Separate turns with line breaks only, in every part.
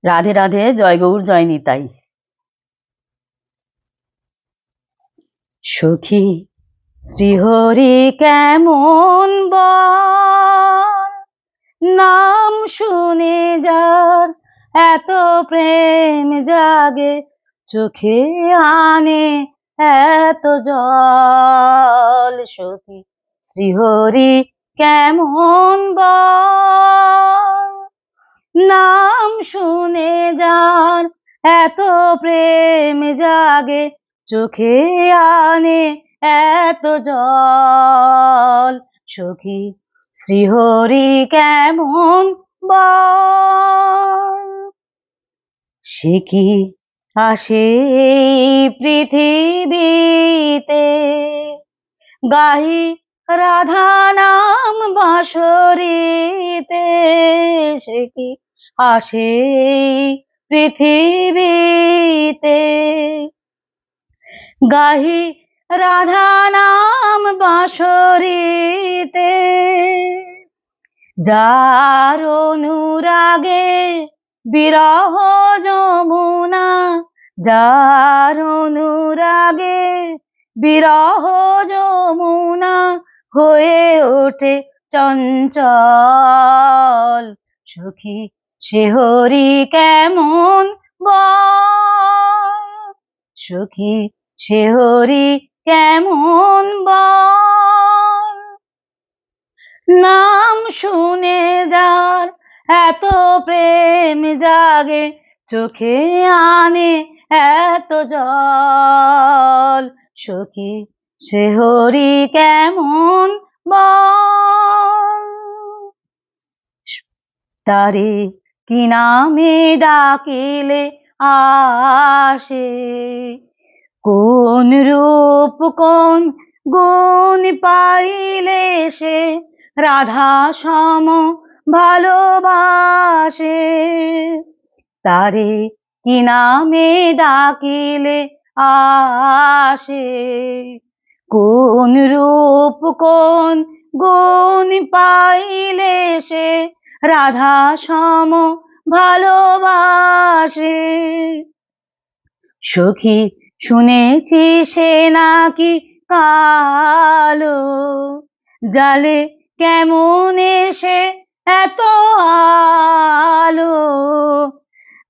রাধে রাধে, জয় গৌর জয় নিতাই। সখী শ্রীহরি কেমন বল, নাম শুনে যার এত প্রেম জাগে, চোখে আনে এত জল। সখী শ্রীহরি কেমন বল, নাম শুনে যার এত প্রেম জাগে, চোখে আনে এত জল। সখী শ্রীহরি কেমন বল, সে কি আসে পৃথিবীতে, গাহি রাধা নাম বাঁশরীতে। সে কি আসে পৃথিবীতে, গাহি রাধা নাম বাঁশরীতে। যার অনুরাগে বিরহ যমুনা, যার অনুরাগে বিরহ যমুনা হয়ে ওঠে চঞ্চল। সখী সে হরি কেমন বল, সখী সে হরি কেমন বল, নাম শুনে যার এত প্রেম জাগে, চোখে আনে এত জল। সখী সে হরি কেমন বল, তারে কি নামে ডাকিলে আসে, কোন রূপ কোন গুণ পাইলে সে রাধা সম ভালোবাসে। তারে কি নামে ডাকিলে আসে, কোন রূপ কোন গুণ পাইলে সে রাধা সম ভালোবাসে। সখী শুনেছি সে নাকি কালো জালে, কেমন এসে এত আলো।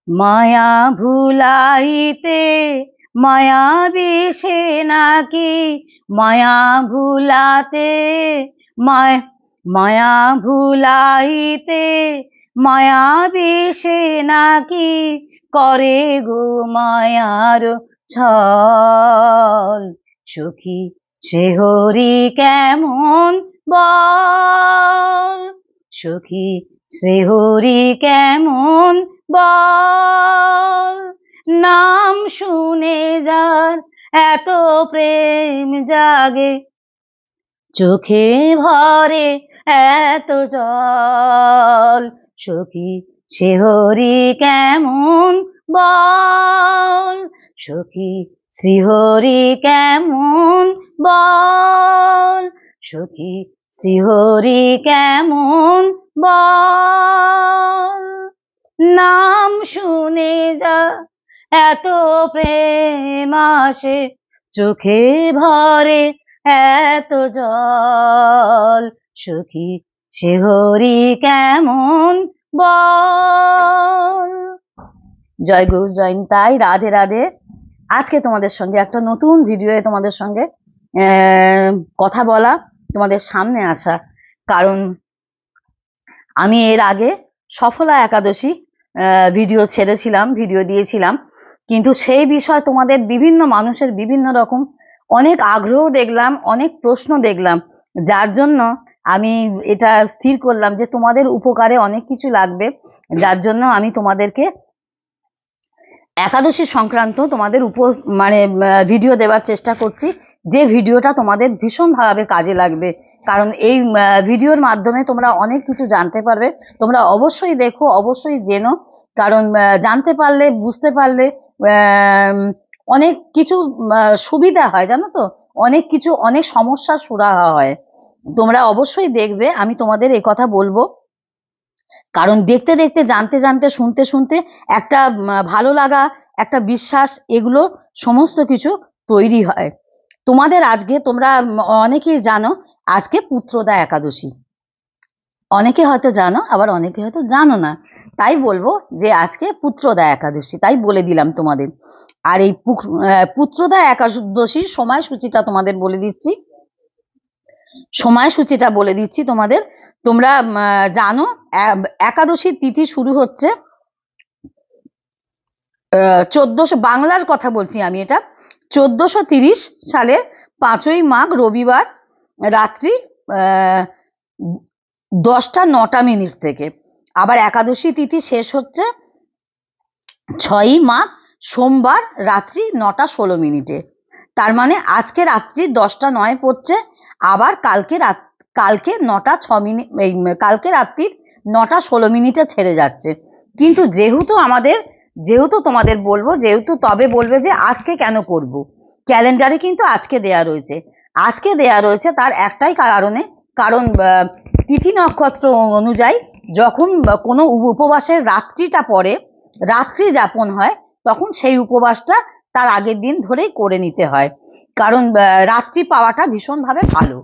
মায়া ভুলাইতে মায়া বিষে নাকি, মায়া ভুলাতে মায়া ভুলাইতে মায়া বিষে নাকি, করে গো মায়ার ছল। সখী সে হরি কেমন বল, সখী সে হরি কেমন বল, নাম শুনে যার এত প্রেম জাগে, চোখে ভরে এত জল। সখী সে হরি কেমন বল, সখী শ্রীহরি কেমন বল, সখী শ্রীহরি কেমন বল, নাম শুনে যা এত প্রেম আসে, চোখে ভরে এত জল। সখী সে হরি কেমন বল। জয় গৌর জয় নিতাই, রাধে রাধে। আজকে তোমাদের সঙ্গে একটা নতুন ভিডিওয়ে তোমাদের সঙ্গে কথা বলা, তোমাদের সামনে আসা, কারণ আমি এর আগে সফলা একাদশী ভিডিও ছেড়েছিলাম, ভিডিও দিয়েছিলাম, কিন্তু সেই বিষয় তোমাদের বিভিন্ন মানুষের বিভিন্ন রকম অনেক আগ্রহ দেখলাম, অনেক প্রশ্ন দেখলাম, যার জন্য আমি এটা স্থির করলাম যে তোমাদের উপকারে অনেক কিছু লাগবে, যার জন্য আমি তোমাদেরকে একাদশী সংক্রান্ত তোমাদের ভিডিও দেওয়ার চেষ্টা করছি, যে ভিডিওটা তোমাদের ভীষণভাবে কাজে লাগবে। কারণ এই ভিডিওর মাধ্যমে তোমরা অনেক কিছু জানতে পারবে। তোমরা অবশ্যই দেখো, অবশ্যই জেনো, কারণ জানতে পারলে, বুঝতে পারলে অনেক কিছু সুবিধা হয়, জানো তো, অনেক কিছু, অনেক সমস্যার সুরাহা হয়। তোমরা অবশ্যই দেখবে, আমি তোমাদের এই কথা বলবো। কারণ দেখতে দেখতে, জানতে জানতে, শুনতে শুনতে একটা ভালো লাগা, একটা বিশ্বাস, এগুলো সমস্ত কিছু তৈরি হয়। তোমাদের আজকে, তোমরা অনেকেই জানো আজকে পুত্রদা একাদশী, অনেকে হয়তো জানো, আবার অনেকে হয়তো জানো না। তাই বলবো যে আজকে পুত্রদা একাদশী, তাই বলে দিলাম তোমাদের। আর এই পুত্রদা একাদশীর সময়সূচিটা তোমাদের বলে দিচ্ছি, সময়সূচিটা বলে দিচ্ছি তোমাদের। তোমরা জানো একাদশীর তিথি শুরু হচ্ছে 1400, বাংলার কথা বলছি আমি, এটা 1430 সালের 5ই মাঘ রবিবার রাত্রি 10টা 9 থেকে। আবার একাদশী তিথি শেষ হচ্ছে 6ই মাঘ সোমবার রাত্রি 9টা 16। তার মানে আজকে রাত্রি 10টা 9 পড়ছে, আবার কালকে 9টা 6, কালকে রাত্রির 9টা 16 ছেড়ে যাচ্ছে। কিন্তু যেহেতু তোমাদের বলবো, যেহেতু তবে বলবে যে আজকে কেন করব, ক্যালেন্ডারে কিন্তু আজকে দেয়া রয়েছে, আজকে দেয়া রয়েছে তার একটাই কারণে, কারণ তিথি নক্ষত্র অনুযায়ী যখন কোনো উপবাসের রাত্রিটা পড়ে, রাত্রি যাপন হয়, তখন সেই উপবাসটা তার আগের দিন ধরেই করে নিতে হয়। কারণ রাত্রি পাওয়াটা ভীষণভাবে ভালো,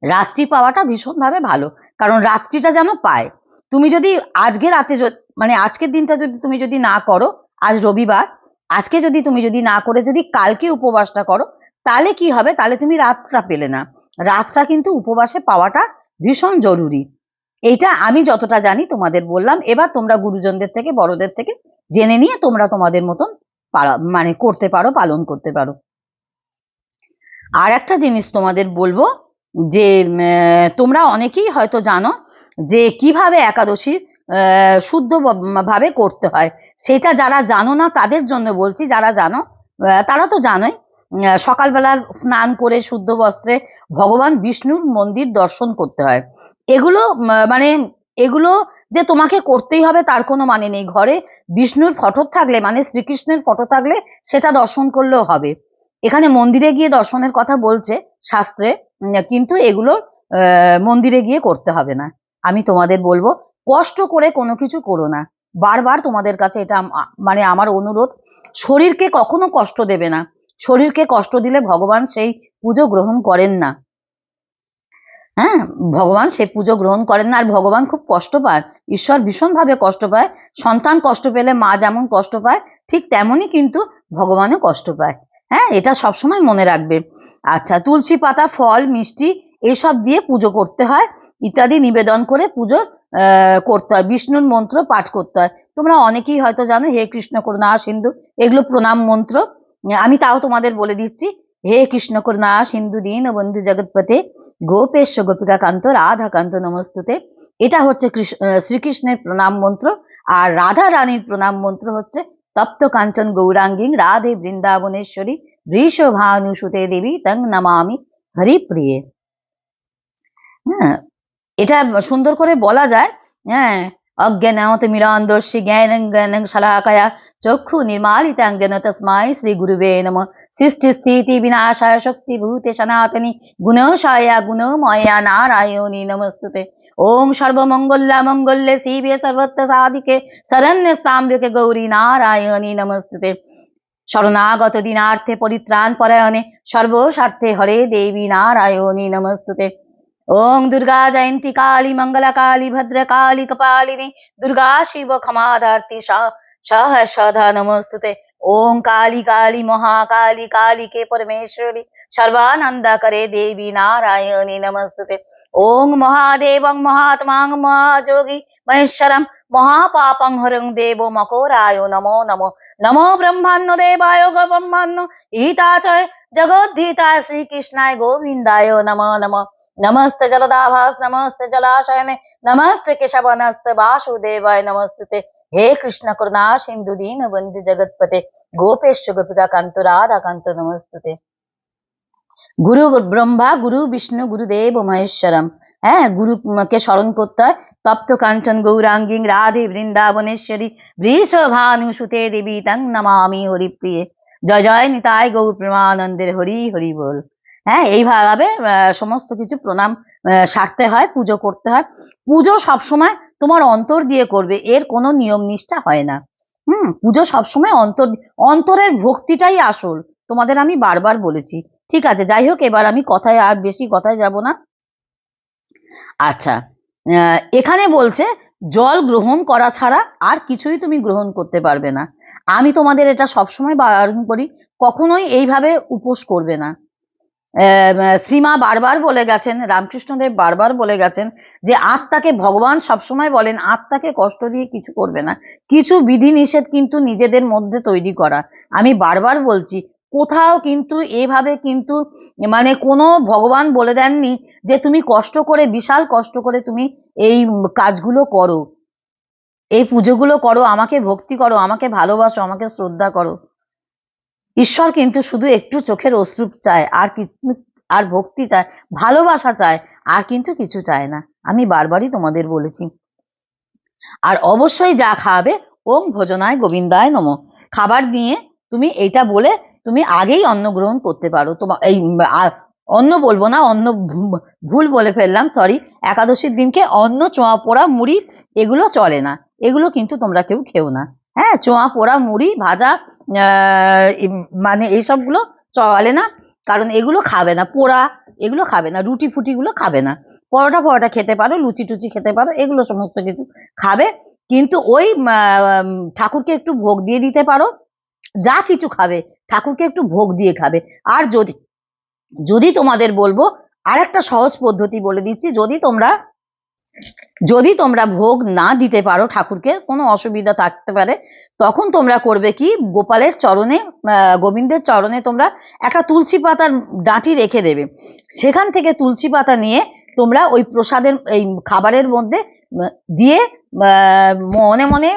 রাত্রি পাওয়াটা ভীষণভাবে ভালো, কারণ রাত্রিটা যেন পায়। তুমি যদি আজকে রাতে, মানে আজকের দিনটা যদি তুমি যদি না করো, আজ রবিবার, আজকে যদি তুমি যদি না করে যদি কালকে উপবাসটা করো, তাহলে কি হবে, তাহলে তুমি রাতটা পেলে না। রাতটা কিন্তু উপবাসে পাওয়াটা ভীষণ জরুরি। এইটা আমি যতটা জানি তোমাদের বললাম। এবার তোমরা গুরুজনদের থেকে, বড়দের থেকে জেনে নিয়ে তোমরা তোমাদের মতন মানে করতে পারো, পালন করতে পারো। আর একটা জিনিস তোমাদের বলবো যে তোমরা অনেকেই হয়তো জানো যে কিভাবে একাদশী শুদ্ধ ভাবে করতে হয়। সেটা যারা জানো না তাদের জন্য বলছি, যারা জানো তারা তো জানোই। সকালবেলা স্নান করে শুদ্ধ বস্ত্রে ভগবান বিষ্ণুর মন্দির দর্শন করতে হয়। এগুলো মানে এগুলো যে তোমাকে করতেই হবে তার কোনো মানে নেই। ঘরে বিষ্ণুর ফটো থাকলে, মানে শ্রীকৃষ্ণের ফটো থাকলে সেটা দর্শন করলেও হবে। এখানে মন্দিরে গিয়ে দর্শনের কথা বলছে শাস্ত্রে, কিন্তু এগুলো মন্দিরে গিয়ে করতে হবে না। আমি তোমাদের বলবো কষ্ট করে কোনো কিছু করো না। বারবার তোমাদের কাছে এটা মানে আমার অনুরোধ, শরীরকে কখনো কষ্ট দেবে না। শরীরকে কষ্ট দিলে ভগবান সেই পুজো গ্রহণ করেন না। হ্যাঁ, ভগবান সে পুজো গ্রহণ করেন না। আর ভগবান খুব কষ্ট পায়, ঈশ্বর ভীষণভাবে কষ্ট পায়। সন্তান কষ্ট পেলে মা যেমন কষ্ট পায়, ঠিক তেমনই কিন্তু ভগবানও কষ্ট পায়। হ্যাঁ, এটা সবসময় মনে রাখবে। আচ্ছা, তুলসী পাতা, ফল, মিষ্টি এইসব দিয়ে পুজো করতে হয়, ইত্যাদি নিবেদন করে পুজো করতে হয়। বিষ্ণুর মন্ত্র পাঠ করতে হয়। তোমরা অনেকেই হয়তো জানো, হে কৃষ্ণ করুণা সিন্ধু, এগুলো প্রণাম মন্ত্র। আমি তাও তোমাদের বলে দিচ্ছি, হে কৃষ্ণ করুণা সিন্ধু দীন বন্ধু জগৎপতে গোপেশ গোপিকা কান্ত রাধা কান্ত নমস্তুতে। এটা হচ্ছে শ্রীকৃষ্ণের প্রণাম মন্ত্র। আর রাধা রানীর প্রণাম মন্ত্র হচ্ছে তপ্ত কাঞ্চন গৌরাঙ্গী রাধে বৃন্দাবনেশ্বরী বৃষভানুসুতে দেবী তং নমামি হরিপ্রিয়ে। হ্যাঁ, এটা সুন্দর করে বলা যায়। হ্যাঁ, অজ্ঞানতিমিরান্ধস্য জ্ঞানং জ্ঞানং শলাকয়া চক্ষু নির্মালিতাং যেন তস্মাই শ্রী গুরুবে নমঃ। সৃষ্টি স্থিতি বিনাশায় শক্তিভূতে সনাতনী গুণশায়া গুণময়া নারায়ণী নমস্তুতে। ওম সর্বমঙ্গলা মঙ্গলে শিবে সর্বত্র সাধিকে শরণ্য সাম্যকে গৌরী নারায়ণী নমস্তুতে। শরণাগত দিনার্থে পরিত্রাণ পরায়ণে সর্বস্বার্থে হরে দেবী নারায়ণী নমস্তুতে। ओम दुर्गा जयंती काली मंगला काली भद्र काली कपालिनी दुर्गा शिव क्षमाधार्थी सदा नमस्तुते। ओम काली काली महाकाली काली के परमेश्वरी सर्वानंदा करे देवी नारायणी नमस्तुते। ओम महादेव महात्मा महाजोगी महेश्वरम महापापं हरं देवो मकोराय नमो नमो। नमो ब्रह्माण्ड देवाय ब्रह्माण्ड हिताचय जगद्धिताय श्री कृष्णाय गोविंदाय नमो नमो। नमस्ते जलदाभास नमस्ते जलाशयने नमस्ते केशवनस्ते वासुदेवाय नमस्ते। हे कृष्ण करुणा सिंधु दीन बंधु जगतपते गोपेश गोपिका कांत राधा कांत नमस्ते। गुरु ब्रह्मा गुरु विष्णु गुरुदेव महेश्वरम। হ্যাঁ, গুরুকে স্মরণ করতে হয়। তপ্ত কাঞ্চন গৌরাঙ্গী রাধে বৃন্দাবনেশ্বরী বৃষভানুসুতে দেবী তং নমামি হরিপ্রিয়ে। জয় জয় নিতাই গৌর প্রেমানন্দের হরি হরি বল। হ্যাঁ, এইভাবে সমস্ত কিছু প্রণাম সারতে হয়, পুজো করতে হয়। পুজো সবসময় তোমার অন্তর দিয়ে করবে, এর কোনো নিয়ম নিষ্ঠা হয় না। পুজো সবসময় অন্তরের ভক্তিটাই আসল, তোমাদের আমি বারবার বলেছি। ঠিক আছে, যাই হোক, এবার আমি বেশি কথায় যাব না। আচ্ছা, এখানে বলছে জল গ্রহণ করা ছাড়া আর কিছুই তুমি গ্রহণ করতে পারবে না। আমি তোমাদের এটা সবসময় বারণ করি, কখনোই এইভাবে উপোস করবে না। শ্রীমা বারবার বলে গেছেন, রামকৃষ্ণদেব বারবার বলে গেছেন যে আত্মাকে, ভগবান সবসময় বলেন আত্মাকে কষ্ট দিয়ে কিছু করবে না। কিছু বিধি নিষেধ কিন্তু নিজেদের মধ্যে তৈরি করা। আমি বারবার বলছি, কোথাও কিন্তু এভাবে কিন্তু মানে কোনো ভগবান বলে দেননি যে তুমি কষ্ট করে, বিশাল কষ্ট করে তুমি এই কাজগুলো করো, এই পুজোগুলো করো, আমাকে ভক্তি করো, আমাকে ভালোবাসো, আমাকে শ্রদ্ধা করো। ঈশ্বর কিন্তু শুধু একটু চোখের অশ্রু চায়, আর ভক্তি চায়, ভালোবাসা চায়, আর কিন্তু কিছু চায় না। আমি বারবারই তোমাদের বলেছি। আর অবশ্যই যা খাওয়াবে, ওম ভোজনায় গোবিন্দায় নমঃ, খাবার নিয়ে তুমি এইটা বলে তুমি আগেই অন্ন গ্রহণ করতে পারো। তোমার এই অন্ন বলবো না, অন্ন ভুল বলে ফেললাম, সরি। একাদশীর দিনকে অন্ন, চোঁয়া পোড়া, মুড়ি এগুলো চলে না, এগুলো কিন্তু তোমরা কেউ খেও না। হ্যাঁ, চোঁয়া পোড়া, মুড়ি ভাজা, মানে এইসবগুলো চলে না, কারণ এগুলো খাবে না। পোড়া এগুলো খাবে না, রুটি ফুটিগুলো খাবে না। পরোটা খেতে পারো, লুচি টুচি খেতে পারো, এগুলো সমস্ত কিছু খাবে। কিন্তু ওই ঠাকুরকে একটু ভোগ দিয়ে দিতে পারো, যা কিছু খাবে ঠাকুরকে একটু ভোগ দিয়ে খাবে। আর যদি তোমাদের বলবো, আর একটা সহজ পদ্ধতি বলে দিচ্ছি, যদি তোমরা ভোগ না দিতে পারো ঠাকুরকে, কোনো অসুবিধা থাকতে পারে, তখন তোমরা করবে কি, গোপালের চরণে, গোবিন্দের চরণে তোমরা একটা তুলসী পাতার ডাঁটি রেখে দেবে। সেখান থেকে তুলসী পাতা নিয়ে তোমরা ওই প্রসাদের, এই খাবারের মধ্যে দিয়ে মনে মনে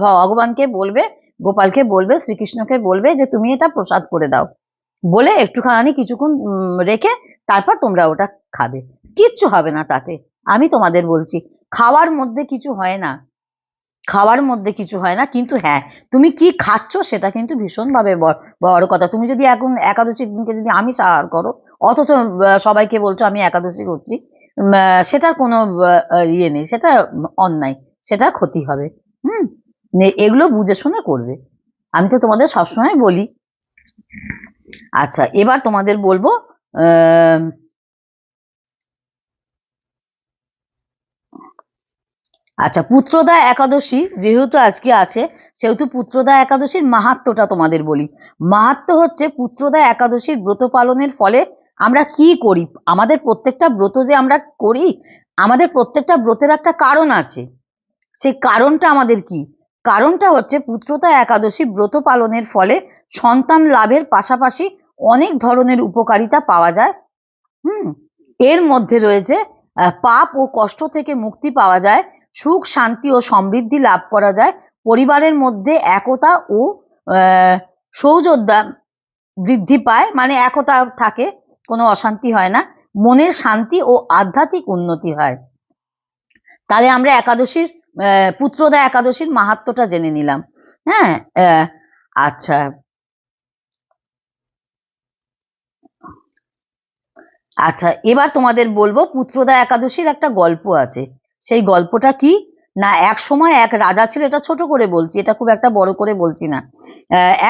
ভগবানকে বলবে, গোপালকে বলবে, শ্রীকৃষ্ণকে বলবে যে তুমি এটা প্রসাদ করে দাও, বলে একটুখানি কিছুক্ষণ রেখে তারপর তোমরা ওটা খাবে। কিচ্ছু হবে না তাতে, আমি তোমাদের বলছি। খাওয়ার মধ্যে কিছু হয় না, খাওয়ার মধ্যে কিছু হয় না, কিন্তু হ্যাঁ, তুমি কি খাচ্ছ সেটা কিন্তু ভীষণভাবে বড় কথা। তুমি যদি এখন একাদশীর দিনকে যদি আমিষ আহার করো, অথচ সবাইকে বলছো আমি একাদশী করছি, সেটার কোনো ইয়ে নেই, সেটা অন্যায়, সেটা ক্ষতি হবে। এগুলো বুঝে শুনে করবে, আমি তো তোমাদের সবসময় বলি। আচ্ছা, এবার তোমাদের বলবো, আচ্ছা, পুত্রদা একাদশী যেহেতু আজকে আছে, সেহেতু পুত্রদা একাদশীর মাহাত্ম্যটা তোমাদের বলি। মাহাত্ম্য হচ্ছে, পুত্রদা একাদশীর ব্রত পালনের ফলে আমরা কি করি, আমাদের প্রত্যেকটা ব্রত যে আমরা করি, আমাদের প্রত্যেকটা ব্রতের একটা কারণ আছে। সেই কারণটা আমাদের কি? কারণটা হচ্ছে, পুত্রদা একাদশী ব্রত পালনের ফলে সন্তান লাভের পাশাপাশি অনেক ধরনের উপকারিতা পাওয়া যায়। এর মধ্যে রয়েছে পাপ ও কষ্ট থেকে মুক্তি পাওয়া যায়, সুখ শান্তি ও সমৃদ্ধি লাভ করা যায়, পরিবারের মধ্যে একতা ও সৌজন্যতা বৃদ্ধি পায়, মানে একতা থাকে, কোনো অশান্তি হয় না, মনের শান্তি ও আধ্যাত্মিক উন্নতি হয়। তাহলে আমরা একাদশীর, পুত্রদা একাদশীর মাহাত্ম্যটা জেনে নিলাম। হ্যাঁ, আচ্ছা, আচ্ছা, এবার তোমাদের বলবো, পুত্রদা একাদশীর একটা গল্প আছে। সেই গল্পটা কি না, এক সময় এক রাজা ছিল, এটা ছোট করে বলছি, এটা খুব একটা বড় করে বলছি না।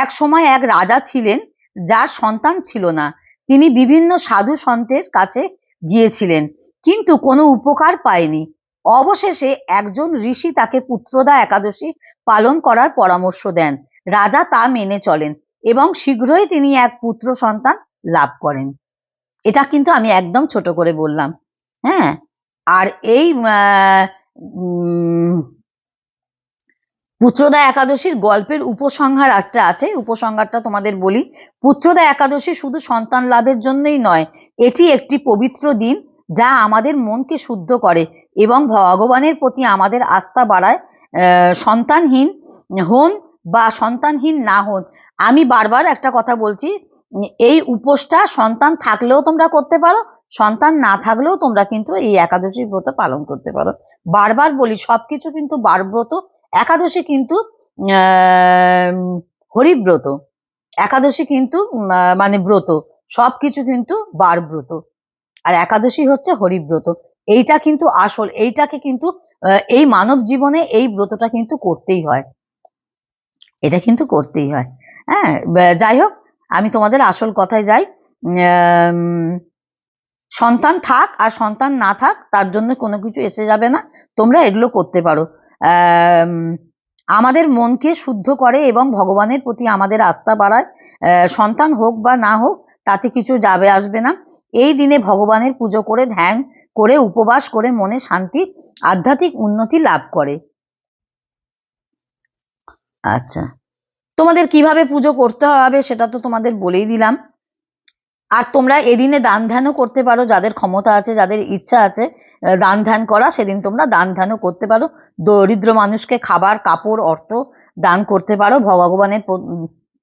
এক সময় এক রাজা ছিলেন, যার সন্তান ছিল না। তিনি বিভিন্ন সাধু সন্তের কাছে গিয়েছিলেন, কিন্তু কোনো উপকার পায়নি। অবশেষে একজন ঋষি তাকে পুত্রদা একাদশী পালন করার পরামর্শ দেন। রাজা তা মেনে চলেন এবং শীঘ্রই তিনি এক পুত্র সন্তান লাভ করেন। এটা কিন্তু আমি একদম ছোট করে বললাম। হ্যাঁ, আর এই পুত্রদা একাদশীর গল্পের উপসংহার একটা আছে, উপসংহারটা তোমাদের বলি। পুত্রদা একাদশী শুধু সন্তান লাভের জন্যই নয়, এটি একটি পবিত্র দিন যা আমাদের মনকে শুদ্ধ করে এবং ভগবানের প্রতি আমাদের আস্থা বাড়ায়। সন্তানহীন হন বা সন্তানহীন না হন, আমি বারবার একটা কথা বলছি, এই উপোসটা সন্তান থাকলেও তোমরা করতে পারো, সন্তান না থাকলেও তোমরা কিন্তু এই একাদশী ব্রত পালন করতে পারো। বারবার বলি, সবকিছু কিন্তু বারব্রত, একাদশী কিন্তু হরিব্রত, একাদশী কিন্তু মানে ব্রত, সবকিছু কিন্তু বার ব্রত। আর একাদশী হচ্ছে হরিব্রত। এইটা কিন্তু আসল, এইটাকে কিন্তু এই মানব জীবনে এই ব্রতটা কিন্তু করতেই হয়, এটা কিন্তু করতেই হয়। হ্যাঁ, যাই হোক, আমি তোমাদের আসল কথায় যাই। সন্তান থাক আর সন্তান না থাক, তার জন্য কোনো কিছু এসে যাবে না, তোমরা এগুলো করতে পারো। আমাদের মনকে শুদ্ধ করে এবং ভগবানের প্রতি আমাদের আস্থা বাড়ায়। সন্তান হোক বা না হোক তাতে কিছু যাবে আসবে না। এই দিনে ভগবানের পুজো করে, ধ্যান করে, উপবাস করে মনে শান্তি, আধ্যাত্মিক উন্নতি লাভ করে। আচ্ছা, তোমাদের কিভাবে পুজো করতে হবে সেটা তো তোমাদের বলেই দিলাম। আর তোমরা এদিনে দান ধ্যানও করতে পারো, যাদের ক্ষমতা আছে, যাদের ইচ্ছা আছে দান ধ্যান করা, সেদিন তোমরা দান ধ্যানও করতে পারো। দরিদ্র মানুষকে খাবার, কাপড়, অর্থ দান করতে পারো। ভগবানের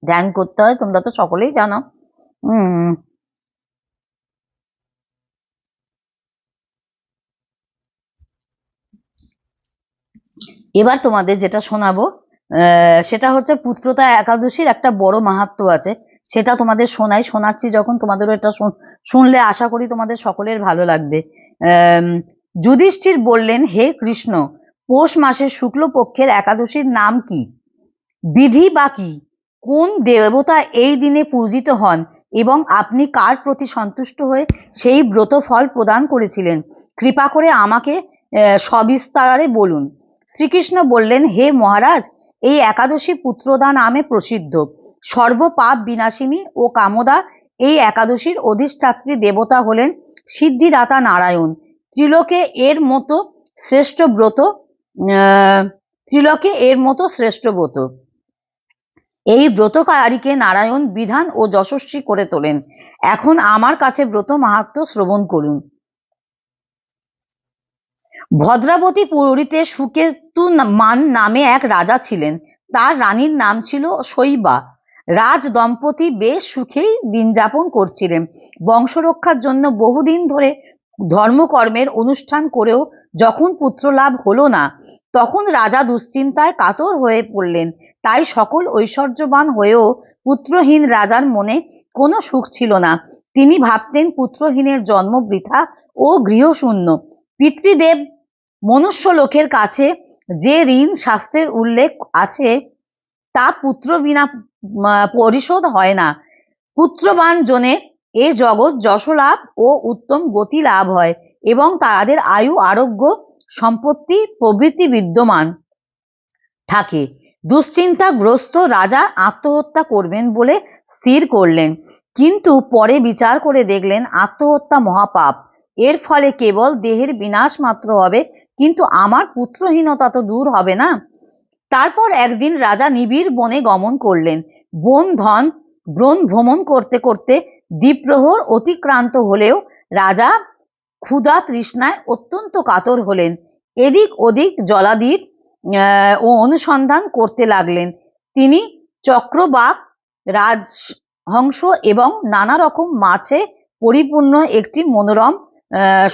ধ্যান করতে হয়, তোমরা তো সকলেই জানো। এবার তোমাদের যেটা শোনাবো সেটা হচ্ছে পুত্রতা একাদশীর একটা বড় মাহাত্ম্য আছে, সেটা তোমাদের শোনাচ্ছি যখন, তোমাদেরও এটা শুনলে আশা করি তোমাদের সকলের ভালো লাগবে। যুধিষ্ঠির বললেন, হে কৃষ্ণ, পৌষ মাসের শুক্লপক্ষের একাদশীর নাম কি? বিধি বা কি? কোন দেবতা এই দিনে পূজিত হন এবং আপনি কার প্রতি সন্তুষ্ট হয়ে সেই ব্রত ফল প্রদান করেছিলেন? কৃপা করে আমাকে সবিস্তারে বলুন। শ্রীকৃষ্ণ বললেন, হে মহারাজ, এই একাদশী পুত্রদা নামে প্রসিদ্ধ। সর্বপাপ বিনাশিনী ও কামদা এই একাদশীর অধিষ্ঠাত্রী দেবতা হলেন সিদ্ধিদাতা নারায়ণ। ত্রিলোকে এর মতো শ্রেষ্ঠ ব্রত এই ব্রতকারীকে নারায়ণ বিধান ও যশস্বী করে তোলেন। এখন আমার কাছে ব্রত মাহাত্ম্য শ্রবণ করুন। ভদ্রাবতী পুরীতে সুকেতু মান নামে এক রাজা ছিলেন। তার রানীর নাম ছিল শৈবা। রাজ দম্পতি বেশ সুখেই দিন যাপন করছিলেন। বংশরক্ষার জন্য বহুদিন ধরে ধর্মকর্মের অনুষ্ঠান করেও যখন পুত্র লাভ হলো না, তখন রাজা দুশ্চিন্তায় কাতর হয়ে পড়লেন। তাই সকল ঐশ্বর্যবান হয়েও পুত্রহীন রাজার মনে কোনো সুখ ছিল না। তিনি ভাবতেন, পুত্রহীনের জন্ম বৃথা ও গৃহশূন্য। পিতৃদেব মনুষ্য লোকের কাছে যে ঋণ শাস্ত্রের উল্লেখ আছে তা পুত্র বিনা পরিশোধ হয় না। পুত্রবান জনের এ জগৎ যশ লাভ ও উত্তম গতি লাভ হয় এবং তাদের আয়ু, আরোগ্য, সম্পত্তি প্রভৃতি বিদ্যমান থাকে। দুশ্চিন্তাগ্রস্ত রাজা আত্মহত্যা করবেন বলে স্থির করলেন, কিন্তু পরে বিচার করে দেখলেন আত্মহত্যা মহাপাপ। এর ফলে কেবল দেহের বিনাশ মাত্র হবে, কিন্তু আমার পুত্রহীনতা তো দূর হবে না। তারপর একদিন রাজা নিবিড় বনে গমন করলেন। বন ভ্রমণ করতে করতে দ্বিপ্রহর অতিক্রান্ত হলেও রাজা ক্ষুধা তৃষ্ণায় অত্যন্ত কাতর হলেন। এদিক ওদিক জলাদির ও অনুসন্ধান করতে লাগলেন। তিনি চক্রবাক, রাজহংস এবং নানা রকম মাছে পরিপূর্ণ একটি মনোরম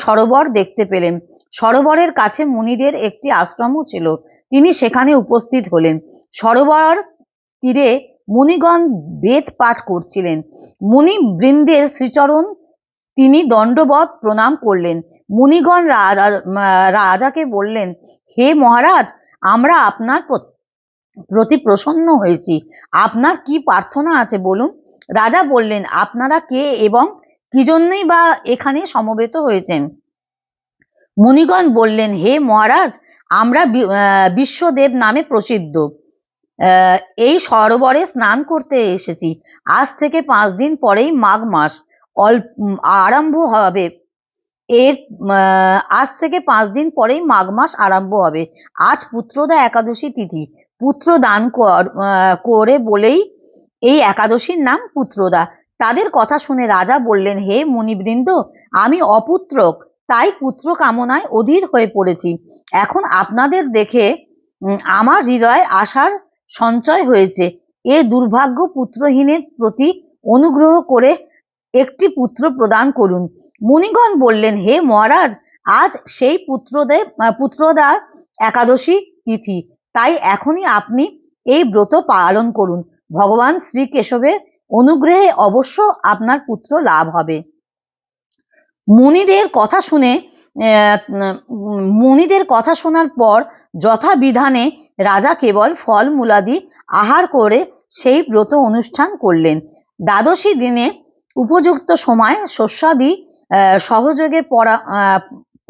সরোবর দেখতে পেলেন। সরোবরের কাছে মুনিদের একটি আশ্রমও ছিল। তিনি সেখানে উপস্থিত হলেন। সরোবর তীরে মুনিগণ বেদ পাঠ করছিলেন। মুনি বৃন্দের শ্রীচরণ তিনি দণ্ডবৎ প্রণাম করলেন। মুনিগণ রাজাকে বললেন, হে মহারাজ, আমরা আপনার প্রতি প্রসন্ন হয়েছি। আপনার কি প্রার্থনা আছে বলুন। রাজা বললেন, আপনারা কে এবং কি জন্যই বা এখানে সমবেত হয়েছেন? মুনিগণ বললেন, হে মহারাজ, আমরা বিশ্বদেব নামে প্রসিদ্ধ এই সরোবরে স্নান করতে এসেছি। আজ থেকে 5 দিন পরেই মাঘ মাস আরম্ভ হবে। আজ থেকে 5 দিন পরেই মাঘ মাস আরম্ভ হবে। আজ পুত্রদা একাদশী তিথি। পুত্র দান করে বলেই এই একাদশীর নাম পুত্রদা। তাদের কথা শুনে রাজা বললেন, হে মুনিবৃন্দ, আমি অপুত্রক, তাই পুত্র কামনায় অধীর হয়ে পড়েছি। এখন আপনাদের দেখে আমার হৃদয়ে আশার সঞ্চয় হয়েছে। এ দুর্ভাগ্য পুত্রহীনের প্রতি অনুগ্রহ করে একটি পুত্র প্রদান করুন। মুনিগণ বললেন, হে মহারাজ, আজ সেই পুত্রদা একাদশী তিথি, তাই এখনই আপনি এই ব্রত পালন করুন। ভগবান শ্রীকেশবের অনুগ্রহে অবশ্য আপনার পুত্র লাভ হবে। মুনিদের কথা শুনে মুনিদের কথা শোনার পর যথাবিধানে রাজা কেবল ফলমূলাদি আহার করে সেই ব্রত অনুষ্ঠান করলেন। দ্বাদশী দিনে উপযুক্ত সময় শস্যাদি সহযোগে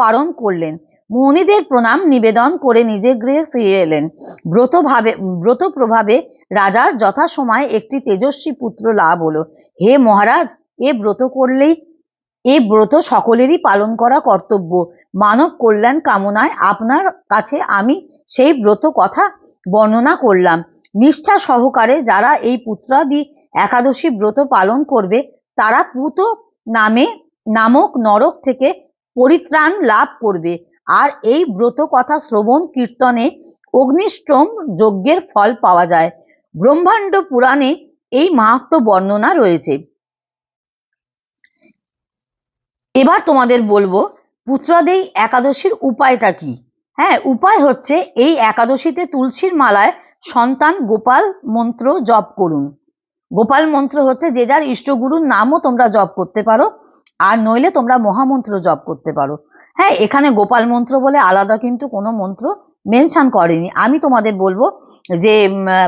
পালন করলেন। মুনিদের প্রণাম নিবেদন করে নিজের গৃহে ফিরে এলেন। ব্রত প্রভাবে রাজার যথাসময়ে একটি তেজস্বী পুত্র লাভ হলো। হে মহারাজ, এ ব্রত সকলেরই পালন করা কর্তব্য। মানব কল্যাণ কামনায় আপনার কাছে আমি সেই ব্রত কথা বর্ণনা করলাম। নিষ্ঠা সহকারে যারা এই পুত্রাদি একাদশী ব্রত পালন করবে তারা পুত নামক নরক থেকে পরিত্রাণ লাভ করবে। আর এই ব্রত কথা শ্রবণ কীর্তনে অগ্নিষ্ট্রম যজ্ঞের ফল পাওয়া যায়। ব্রহ্মাণ্ড পুরাণে এই মাহাত্ম্য বর্ণনা রয়েছে। এবার তোমাদের বলবো পুত্রাদি একাদশীর উপায়টা কি। হ্যাঁ, উপায় হচ্ছে এই একাদশীতে তুলসীর মালায় সন্তান গোপাল মন্ত্র জপ করুন। গোপাল মন্ত্র হচ্ছে যে যার ইষ্টগুরুর নামও তোমরা জপ করতে পারো, আর নইলে তোমরা মহামন্ত্র জপ করতে পারো। হ্যাঁ, এখানে গোপাল মন্ত্র বলে আলাদা কিন্তু কোনো মন্ত্র মেনশন করেনি। আমি তোমাদের বলবো যে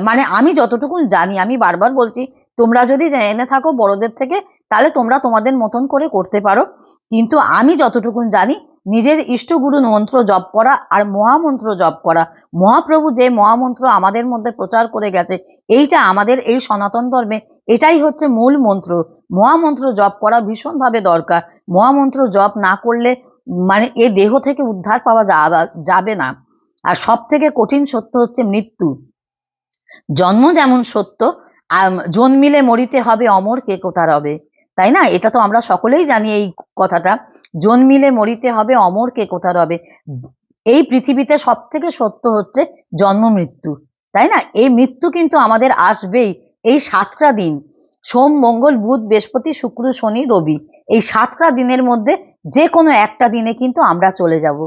মানে আমি যতটুকু জানি, আমি বারবার বলছি, তোমরা যদি জেনে থাকো বড়দের থেকে তাহলে তোমরা তোমাদের মতন করে করতে পারো, কিন্তু আমি যতটুকু জানি নিজের ইষ্টগুরুর মন্ত্র জপ করা আর মহামন্ত্র জপ করা। মহাপ্রভু যে মহামন্ত্র আমাদের মধ্যে প্রচার করে গেছে, এইটা আমাদের এই সনাতন ধর্মে এটাই হচ্ছে মূল মন্ত্র। মহামন্ত্র জপ করা ভীষণভাবে দরকার। মহামন্ত্র জপ না করলে মানে এ দেহ থেকে উদ্ধার পাওয়া যাবে না। আর সব থেকে কঠিন সত্য হচ্ছে মৃত্যু। জন্ম যেমন সত্য, জন্মিলে মরিতে হবে, অমর কে কোথা রবে, তাই না? এটা তো আমরা সকলেই জানি এই কথাটা, জন্মিলে মরিতে হবে, অমর কে কোথা রবে। এই পৃথিবীতে সব থেকে সত্য হচ্ছে জন্ম মৃত্যু, তাই না? এই মৃত্যু কিন্তু আমাদের আসবেই। এই 7টা দিন, সোম মঙ্গল বুধ বৃহস্পতি শুক্র শনি রবি, এই 7টা দিনের মধ্যে যে কোনো একটা দিনে কিন্তু আমরা চলে যাব।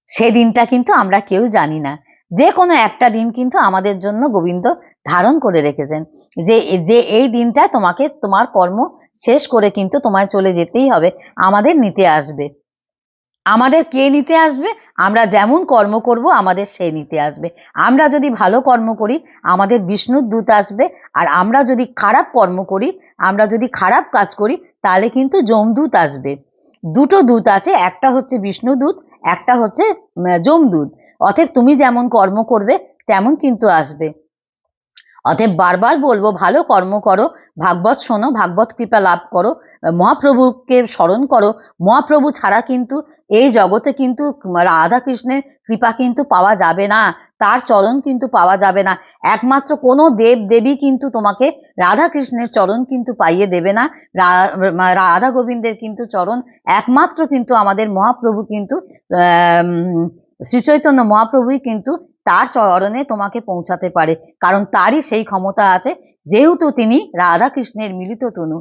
সেদিনটা কিন্তু আমরা কেউ জানি না। যে কোনো একটা দিন কিন্তু আমাদের জন্য গোবিন্দ ধারণ করে রেখেছেন, যে এই দিনটা তোমাকে তোমার কর্ম শেষ করে কিন্তু তোমায় চলে যেতেই হবে। আমাদের নিতে আসবে। আমাদের কে নিতে আসবে? আমরা যেমন কর্ম করব আমাদের সে নিতে আসবে। আমরা যদি ভালো কর্ম করি আমাদের বিষ্ণুর দূত আসবে, আর আমরা যদি খারাপ কর্ম করি, আমরা যদি খারাপ কাজ করি তাহলে কিন্তু যমদূত আসবে। দুটো দূত আছে, একটা হচ্ছে বিষ্ণুদূত, একটা হচ্ছে যমদূত। অতএব তুমি যেমন কর্ম করবে তেমন কিন্তু আসবে। অতএব বারবার বলবো, ভালো কর্ম করো, ভাগবত শোনো, ভাগবত কৃপা লাভ করো, মহাপ্রভুকে স্মরণ করো। মহাপ্রভু ছাড়া কিন্তু এই জগতে কিন্তু রাধা কৃষ্ণের কৃপা কিন্তু পাওয়া যাবে না, তার চরণ কিন্তু পাওয়া যাবে না। একমাত্র কোনো দেব দেবী কিন্তু তোমাকে রাধা কৃষ্ণের চরণ কিন্তু পাইয়ে দেবে না। রাধা গোবিন্দের কিন্তু চরণ একমাত্র কিন্তু আমাদের মহাপ্রভু কিন্তু শ্রী চৈতন্য মহাপ্রভুই কিন্তু তার চরণে তোমাকে পৌঁছাতে পারে, কারণ তারই সেই ক্ষমতা আছে। যেহেতু তিনি রাধা কৃষ্ণের মিলিত তনু,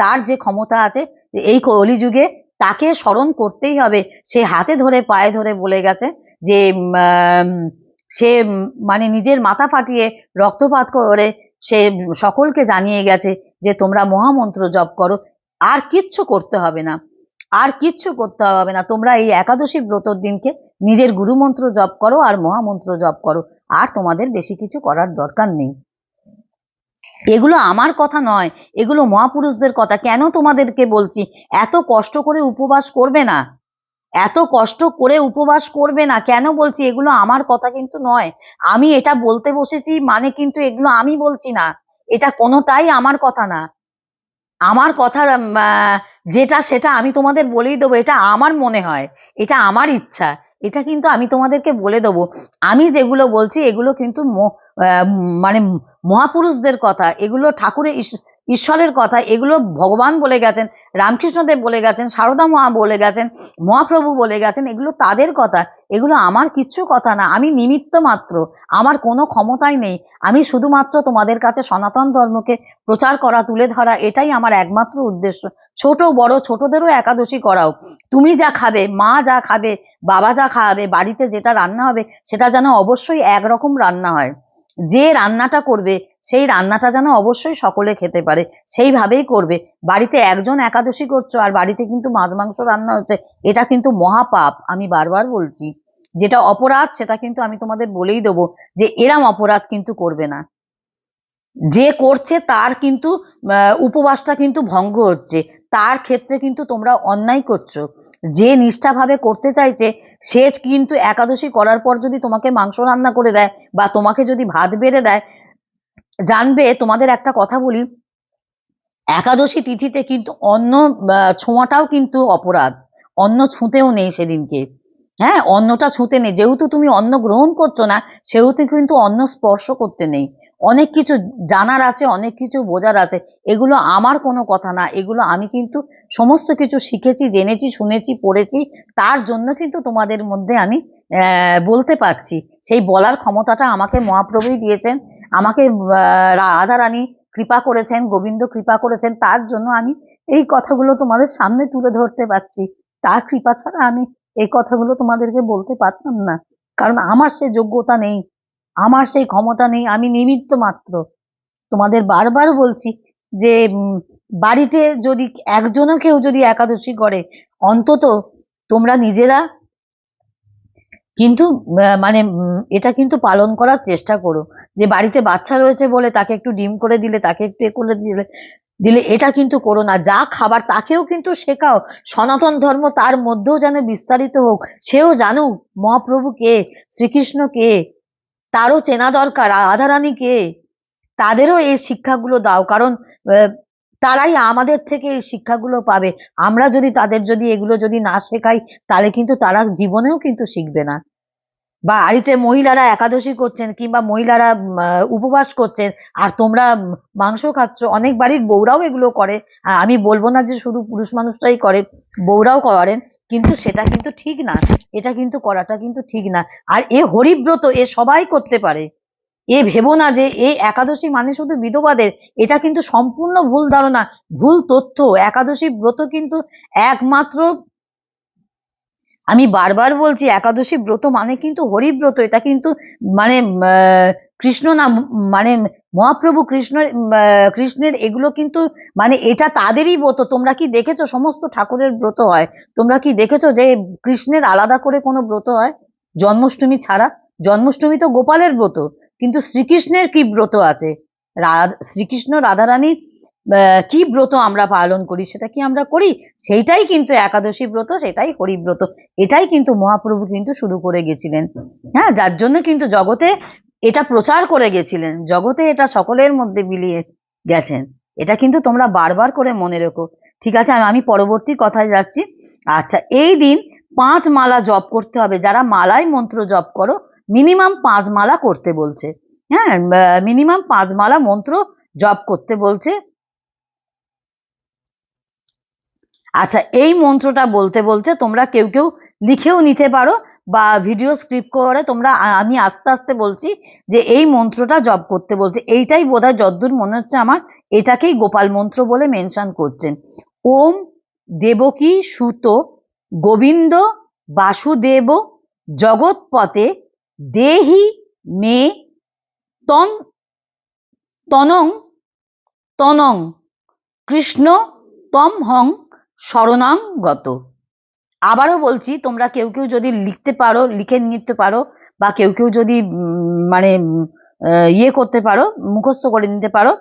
তার যে ক্ষমতা আছে এই কলিযুগে তাকে স্মরণ করতেই হবে। সে হাতে ধরে পায়ে ধরে বলে গেছে যে সে মানে নিজের মাথা ফাটিয়ে রক্তপাত করে সে সকলকে জানিয়ে গেছে যে তোমরা মহামন্ত্র জপ করো, আর কিচ্ছু করতে হবে না, আর কিচ্ছু করতে হবে না। তোমরা এই একাদশী ব্রতর দিনকে নিজের গুরুমন্ত্র জপ করো আর মহামন্ত্র জপ করো, আর তোমাদের বেশি কিছু করার দরকার নেই। এগুলো আমার কথা নয়, এগুলো মহাপুরুষদের কথা। কেন তোমাদেরকে বলছি এত কষ্ট করে উপবাস করবে না, এত কষ্ট করে উপবাস করবে না, কেন বলছি? এগুলো আমার কথা কিন্তু নয়। আমি এটা বলতে বসেছি মানে কিন্তু এগুলো আমি বলছি না, এটা কোনোটাই আমার কথা না। আমার কথা যেটা সেটা আমি তোমাদের বলেই দেবো, এটা আমার মনে হয়, এটা আমার ইচ্ছা, এটা কিন্তু আমি তোমাদেরকে বলে দেবো। আমি যেগুলো বলছি এগুলো কিন্তু মানে মহাপুরুষদের কথা, এগুলো ঠাকুরের ঈশ্বরের কথা, এগুলো ভগবান বলে গেছেন, রামকৃষ্ণদেব বলে গেছেন, সারদা মা বলে গেছেন, মহাপ্রভু বলে গেছেন, এগুলো তাদের কথা, এগুলো আমার কিচ্ছু কথা না। আমি নিমিত্ত মাত্র, আমার কোনো ক্ষমতাই নেই। আমি শুধুমাত্র তোমাদের কাছে সনাতন ধর্মকে প্রচার করা, তুলে ধরা, এটাই আমার একমাত্র উদ্দেশ্য। ছোট বড় ছোটদেরও একাদশী করাও। তুমি যা খাবে, মা যা খাবে, বাবা যা খাওয়াবে, বাড়িতে যেটা রান্না হবে সেটা যেন অবশ্যই একরকম রান্না হয়। যে রান্নাটা করবে সেই রান্নাটা যেন অবশ্যই সকলে খেতে পারে, সেইভাবেই করবে। বাড়িতে একজন একাদশী একাদশী করছো আর বাড়িতে কিন্তু মাছ মাংস রান্না হচ্ছে, এটা কিন্তু মহাপাপ। আমি বারবার বলছি, যেটা অপরাধ সেটা কিন্তু আমি তোমাদের বলেই দেবো যে এরম অপরাধ কিন্তু করবে না। যে করছে তার কিন্তু উপবাসটা কিন্তু ভঙ্গ হচ্ছে, তার ক্ষেত্রে কিন্তু তোমরা অন্যায় করছো। যে নিষ্ঠাভাবে করতে চাইছে সে কিন্তু একাদশী করার পর যদি তোমাকে মাংস রান্না করে দেয় বা তোমাকে যদি ভাত বেড়ে দেয়, জানবে, তোমাদের একটা কথা বলি, একাদশী তিথিতে কিন্তু অন্ন ছোঁয়াটাও কিন্তু অপরাধ। অন্ন ছুঁতেও নেই সেদিনকে। হ্যাঁ, অন্নটা ছুঁতে নেই, যেহেতু তুমি অন্ন গ্রহণ করছো না সেহেতু কিন্তু অন্ন স্পর্শ করতে নেই। অনেক কিছু জানার আছে, অনেক কিছু বোঝার আছে, এগুলো আমার কোনো কথা না, এগুলো আমি কিন্তু সমস্ত কিছু শিখেছি, জেনেছি, শুনেছি, পড়েছি, তার জন্য কিন্তু তোমাদের মধ্যে আমি বলতে পারছি। সেই বলার ক্ষমতাটা আমাকে মহাপ্রভুই দিয়েছেন, আমাকে রাধা রানী কৃপা করেছেন, গোবিন্দ কৃপা করেছেন, তার জন্য আমি এই কথাগুলো তোমাদের সামনে তুলে ধরতে পারছি। তার কৃপা ছাড়া আমি এই কথাগুলো তোমাদেরকে বলতে পারতাম না, কারণ আমার সে যোগ্যতা নেই, আমার সেই ক্ষমতা নেই, আমি নিমিত্ত মাত্র। তোমাদের বারবার বলছি যে বাড়িতে যদি একজনও কেউ যদি একাদশী করে, অন্তত তোমরা নিজেরা কিন্তু মানে এটা কিন্তু পালন করার চেষ্টা করো। যে বাড়িতে বাচ্চা রয়েছে বলে তাকে একটু ডিম করে দিলে, তাকে একটু এ করে দিলে দিলে এটা কিন্তু করো না। যা খাবার তাকেও কিন্তু শেখাও, সনাতন ধর্ম তার মধ্যেও যেন বিস্তারিত হোক, সেও জানুক মহাপ্রভু কে, শ্রীকৃষ্ণ কে, তারও চেনা দরকার, রাধারানী কে, তাদেরও এই শিক্ষাগুলো দাও, কারণ তারাই আমাদের থেকে এই শিক্ষাগুলো পাবে। আমরা যদি তাদের যদি এগুলো যদি না শেখাই, তাহলে কিন্তু তারা জীবনেও কিন্তু শিখবে না। বাড়িতে মহিলারা একাদশী করছেন কিংবা মহিলারা উপবাস করছেন আর তোমরা মাংস খাচ্ছ, অনেক বাড়ির বউরাও এগুলো করে, আমি বলবো না যে শুধু পুরুষ মানুষটাই করে, বউরাও করেন, কিন্তু সেটা কিন্তু ঠিক না, এটা কিন্তু করাটা কিন্তু ঠিক না। আর এ হরিব্রত এ সবাই করতে পারে, এ ভেবো না যে এই একাদশী মানে শুধু বিধবাদের, এটা কিন্তু সম্পূর্ণ ভুল ধারণা, ভুল তথ্য। একাদশী ব্রত কিন্তু একমাত্র, আমি বারবার বলছি, একাদশী ব্রত মানে কিন্তু হরিব্রত, এটা কিন্তু মানে কৃষ্ণ না, মানে মহাপ্রভু কৃষ্ণের এগুলো কিন্তু মানে এটা তাদেরই ব্রত। তোমরা কি দেখেছো সমস্ত ঠাকুরের ব্রত হয়? তোমরা কি দেখেছো যে কৃষ্ণের আলাদা করে কোনো ব্রত হয় জন্মাষ্টমী ছাড়া? জন্মাষ্টমী তো গোপালের ব্রত, কিন্তু শ্রীকৃষ্ণের কি ব্রত আছে? শ্রীকৃষ্ণ রাধারানী কি ব্রত আমরা পালন করি, সেটা কি আমরা করি? সেইটাই কিন্তু একাদশী ব্রত, সেটাই হরিব্রত, এটাই কিন্তু মহাপ্রভু কিন্তু শুরু করে গেছিলেন। হ্যাঁ, যার জন্য কিন্তু জগতে এটা প্রচার করে গেছিলেন, জগতে এটা সকলের মধ্যে বিলিয়ে গেছেন। এটা কিন্তু তোমরা বারবার করে মনে রেখো। ঠিক আছে, আমি পরবর্তী কথায় যাচ্ছি। আচ্ছা, এই দিন 5 মালা জপ করতে হবে। যারা মালায় মন্ত্র জপ করো, মিনিমাম 5 মালা করতে বলছে। হ্যাঁ, মিনিমাম 5 মালা মন্ত্র জপ করতে বলছে। আচ্ছা, এই মন্ত্রটা বলতে বলছে, তোমরা কেউ কেউ লিখেও নিতে পারো বা ভিডিও স্ক্রিপ্ট করে তোমরা, আমি আস্তে আস্তে বলছি যে এই মন্ত্রটা জপ করতে বলছে। এইটাই বোধহয় যদ্দূর মনে হচ্ছে আমার, এটাকেই গোপাল মন্ত্র বলে মেনশন করছেন। ওম দেবকী সুত গোবিন্দ বাসুদেব জগৎপতে দেহি মে তন তনং তনং কৃষ্ণ তম হং শরণাগত। আবারও বলছি, তোমরা কেউ কেউ যদি লিখতে পারো, লিখে নিতে পারো, বা কেউ কেউ যদি মানে ইয়ে করতে পারো, মুখস্থ করে নিতে পারো।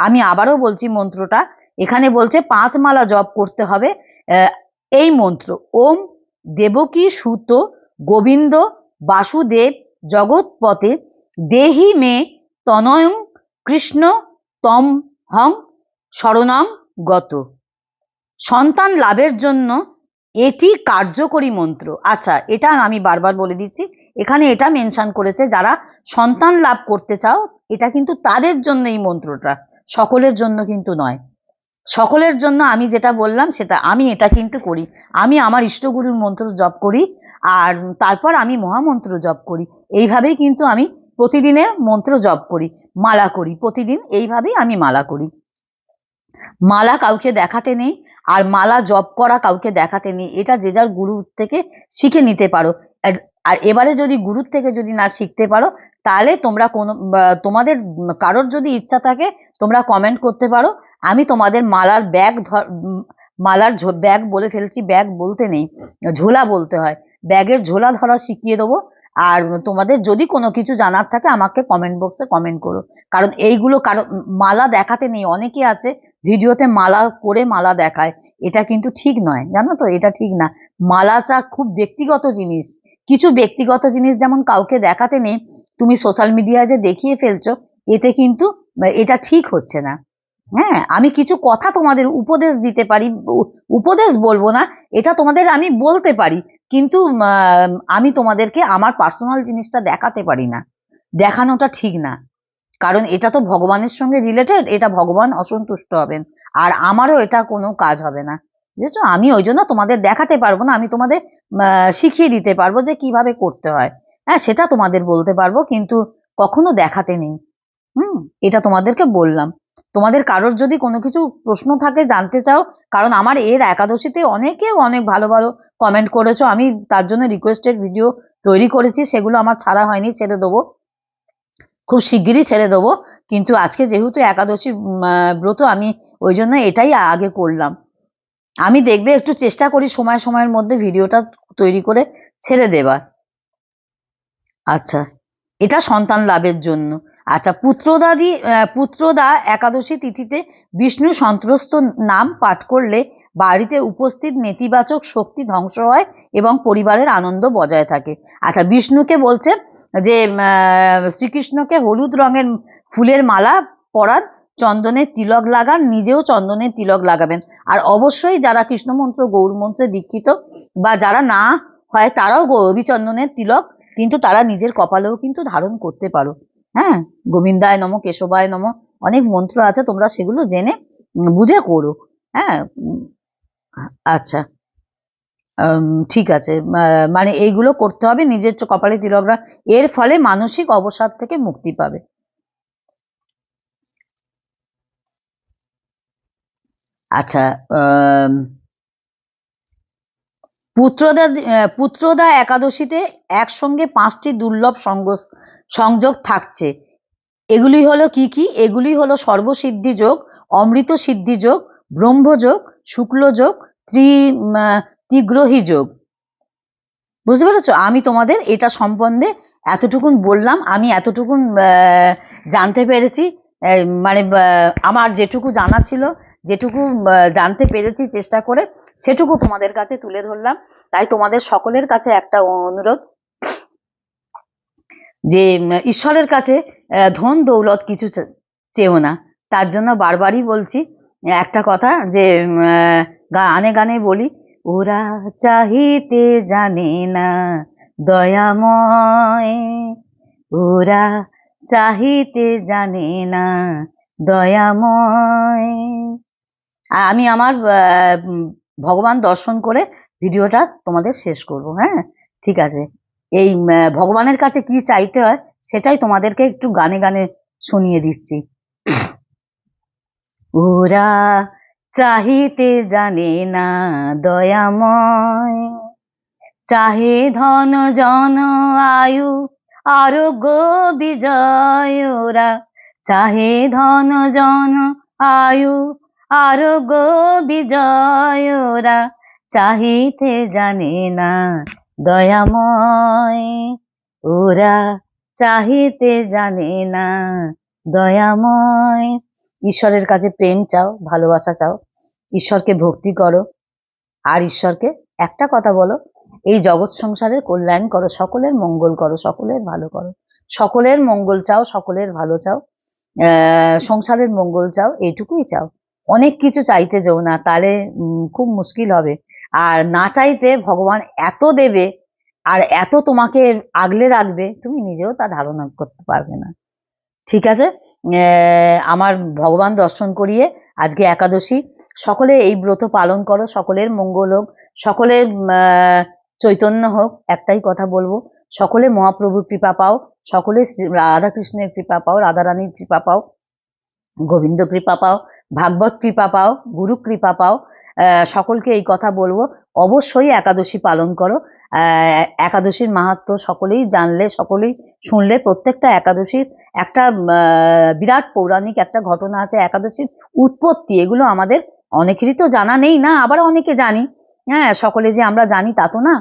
আমি আবারও বলছি মন্ত্রটা, এখানে বলছে 5 মালা জপ করতে হবে এই মন্ত্র। ওম দেবকী সুত গোবিন্দ বাসুদেব জগৎপতে দেহি মে তনয়ং কৃষ্ণ তম হং শরণাগত। সন্তান লাভের জন্য এটি কার্যকরী মন্ত্র। আচ্ছা, এটা আমি বারবার বলে দিচ্ছি, এখানে এটা মেনশন করেছে যারা সন্তান লাভ করতে চাও, এটা কিন্তু তাদের জন্য এই মন্ত্রটা, সকলের জন্য কিন্তু নয়। সকলের জন্য আমি যেটা বললাম সেটা, আমি এটা কিন্তু করি, আমি আমার ইষ্টগুরুর মন্ত্র জপ করি আর তারপর আমি মহামন্ত্র জপ করি। এইভাবেই কিন্তু আমি প্রতিদিনের মন্ত্র জপ করি, মালা করি, প্রতিদিন এইভাবেই আমি মালা করি। মালা কাউকে দেখাতে নেই, আর মালা জপ করা কাউকে দেখাতে নেই, এটা যে যার গুরুর থেকে শিখে নিতে পারো। আর এবারে যদি গুরুর থেকে যদি না শিখতে পারো, তাহলে তোমরা কোনো তোমাদের কারোর যদি ইচ্ছা থাকে তোমরা কমেন্ট করতে পারো, আমি তোমাদের মালার ব্যাগ মালার ব্যাগ বলে ফেলছি, ব্যাগ বলতে নেই, ঝোলা বলতে হয়। ব্যাগের ঝোলা ধরা শিখিয়ে দেবো। আর তোমাদের যদি কোনো কিছু জানার থাকে আমাকে কমেন্ট বক্সে কমেন্ট করো। কারণ এইগুলো কারণ মালা দেখাতে নেই, অনেকে আছে ভিডিওতে মালা করে মালা দেখায়, এটা কিন্তু ঠিক নয়, জানো তো, এটা ঠিক না। মালাটা খুব ব্যক্তিগত জিনিস, কিছু ব্যক্তিগত জিনিস যেমন কাউকে দেখাতে নেই, তুমি সোশ্যাল মিডিয়ায় যে দেখিয়ে ফেলছো, এতে কিন্তু এটা ঠিক হচ্ছে না। হ্যাঁ, আমি কিছু কথা তোমাদের উপদেশ দিতে পারি, উপদেশ বলবো না, এটা তোমাদের আমি বলতে পারি, কিন্তু আমি তোমাদেরকে আমার পার্সোনাল জিনিসটা দেখাতে পারি না, দেখানোটা ঠিক না। কারণ এটা তো ভগবানের সঙ্গে রিলেটেড, এটা ভগবান অসন্তুষ্ট হবেন, আর আমারও এটা কোনো কাজ হবে না, বুঝেছো? আমি ওই জন্য তোমাদের দেখাতে পারবো না, আমি তোমাদের শিখিয়ে দিতে পারবো যে কিভাবে করতে হয়, হ্যাঁ সেটা তোমাদের বলতে পারবো, কিন্তু কখনো দেখাতে নেই। এটা তোমাদেরকে বললাম। তোমাদের কারোর যদি কোনো কিছু প্রশ্ন থাকে, জানতে চাও, কারণ আমার এর একাদশীতে অনেকেও অনেক ভালো ভালো কমেন্ট করেছো, আমি তার জন্য রিকোয়েস্টেড ভিডিও তৈরি করেছি, সেগুলো আমার ছাড়া হয়নি, ছেড়ে দেবো, খুব শিগগিরই ছেড়ে দেবো। কিন্তু আজকে যেহেতু একাদশী ব্রত, আমি ওই জন্য এটাই আগে করলাম। আমি দেখবে একটু চেষ্টা করি সময়ের মধ্যে ভিডিওটা তৈরি করে ছেড়ে দেবার। আচ্ছা, এটা সন্তান লাভের জন্য। আচ্ছা, পুত্রদা একাদশী তিথিতে বিষ্ণু সন্ত্রস্ত নাম পাঠ করলে বাড়িতে উপস্থিত নেতিবাচক শক্তি ধ্বংস হয় এবং পরিবারের আনন্দ বজায় থাকে। আচ্ছা, বিষ্ণুকে বলছে যে শ্রীকৃষ্ণকে হলুদ রঙের ফুলের মালা পরান, চন্দনের তিলক লাগান, নিজেও চন্দনের তিলক লাগাবেন। আর অবশ্যই যারা কৃষ্ণ মন্ত্র গৌর মন্ত্রে দীক্ষিত বা যারা না হয়, তারাও গৌরী চন্দনের তিলক কিন্তু তারা নিজের কপালেও কিন্তু ধারণ করতে পারো। হ্যাঁ, গোবিন্দায় নমঃ, কেশবায় নমঃ, অনেক মন্ত্র আছে, তোমরা সেগুলো জেনে বুঝে করো। হ্যাঁ, আচ্ছা, ঠিক আছে, মানে এইগুলো করতে হবে, নিজের কপালে তিলকরা, এর ফলে মানসিক অবসাদ থেকে মুক্তি পাবে। আচ্ছা, পুত্রদা একাদশীতে একসঙ্গে 5টি দুর্লভ সংযোগ থাকছে। এগুলি হলো কি কি? এগুলি হলো সর্বসিদ্ধি যোগ, অমৃত সিদ্ধি যোগ, ব্রহ্মযোগ, শুক্লযোগ, ত্রিগ্রহী যোগ। বুঝতে পেরেছো? আমি তোমাদের এটা সম্বন্ধে এতটুকুন বললাম, আমি এতটুকুন জানতে পেরেছি, মানে আমার যেটুকু জানা ছিল, যেটুকু জানতে পেরেছি চেষ্টা করে, সেটুকু তোমাদের কাছে তুলে ধরলাম। তাই তোমাদের সকলের কাছে একটা অনুরোধ, যে ঈশ্বরের কাছে ধন দৌলত কিছু চেও না। তার জন্য বারবারই বলছি একটা কথা, যে গানে গানে বলি, ওরা চাহিতে জানে না দয়াময়, ওরা চাহিতে জানে না দয়াময়। আমি আমার ভগবান দর্শন করে ভিডিওটা তোমাদের শেষ করব। হ্যাঁ, ঠিক আছে, এই ভগবানের কাছে কি চাইতে হয় সেটাই তোমাদেরকে একটু গানে গানে শুনিয়ে দিচ্ছি। ওরা চাহিতে জানে না দয়াময়, চাহে ধন জন আয়ু আরোগ্য বিজয়, ওরা চাহে ধন জন আয়ু আরোগ্য বিজয়, ওরা চাহিতে জানে না দয়াময়, ওরা চাহিতে জানে না দয়াময়। ঈশ্বরের কাছে প্রেম চাও, ভালোবাসা চাও, ঈশ্বরকে ভক্তি করো, আর ঈশ্বরকে একটা কথা বলো, এই জগৎ সংসারের কল্যাণ করো, সকলের মঙ্গল করো, সকলের ভালো করো, সকলের মঙ্গল চাও, সকলের ভালো চাও, সংসারের মঙ্গল চাও, এইটুকুই চাও। অনেক কিছু চাইতে যাও না, তাহলে খুব মুশকিল হবে। আর না চাইতে ভগবান এত দেবে আর এত তোমাকে আগলে রাখবে, তুমি নিজেও তা ধারণা করতে পারবে না। ঠিক আছে, আমার ভগবান দর্শন করিয়ে আজকে একাদশী, সকলে এই ব্রত পালন করো, সকলের মঙ্গল হোক, সকলের চৈতন্য হোক। একটাই কথা বলবো, সকলে মহাপ্রভুর কৃপা পাও, সকলে রাধাকৃষ্ণের কৃপা পাও, রাধারানীর কৃপা পাও, গোবিন্দ কৃপা পাও, ভাগবত কৃপা পাও, গুরু কৃপা পাও। সকলকে এই কথা বলবো, অবশ্যই একাদশী পালন করো। একাদশীর মাহাত্ম্য সকলেই জানলে, সকলেই শুনলে। প্রত্যেকটা একাদশীর একটা বিরাট পৌরাণিক একটা ঘটনা আছে, একাদশীর উৎপত্তি, এগুলো আমাদের অনেকেরই তো জানা নেই না, আবার অনেকে জানি। হ্যাঁ, সকলে যে আমরা জানি তা তো না।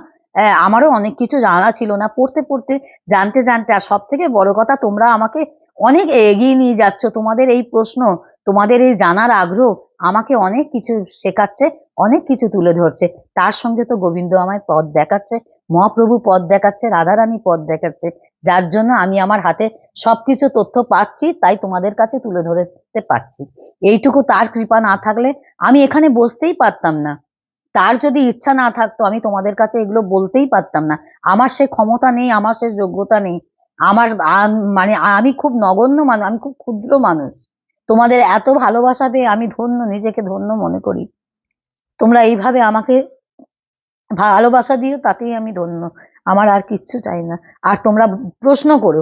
আমারও অনেক কিছু জানা ছিল না, পড়তে পড়তে জানতে জানতে। আর সব থেকে বড় কথা, তোমরা আমাকে অনেক এগিয়ে নিয়ে যাচ্ছ। তোমাদের এই প্রশ্ন, তোমাদের এই জানার আগ্রহ আমাকে অনেক কিছু শেখাচ্ছে, অনেক কিছু তুলে ধরছে। তার সঙ্গে তো গোবিন্দ আমায় পথ দেখাচ্ছে, মহাপ্রভু পথ দেখাচ্ছে, রাধারানী পথ দেখাচ্ছে, যার জন্য আমি আমার হাতে সবকিছু তথ্য পাচ্ছি, তাই তোমাদের কাছে তুলে ধরতে পারছি। এইটুকু তার কৃপা না থাকলে আমি এখানে বসতেই পারতাম না। তার যদি ইচ্ছা না থাকতো আমি তোমাদের কাছে এগুলো বলতেই পারতাম না। আমার সে ক্ষমতা নেই, আমার সে যোগ্যতা নেই। আমার মানে আমি খুব নগণ্য মানুষ, আমি খুব ক্ষুদ্র মানুষ। তোমাদের এত ভালোবাসা পেয়ে আমি ধন্য, নিজেকে ধন্য মনে করি। তোমরা এইভাবে আমাকে ভালোবাসা দিও, তাতেই আমি ধন্য। আমার আর কিচ্ছু চাই না। আর তোমরা প্রশ্ন করো,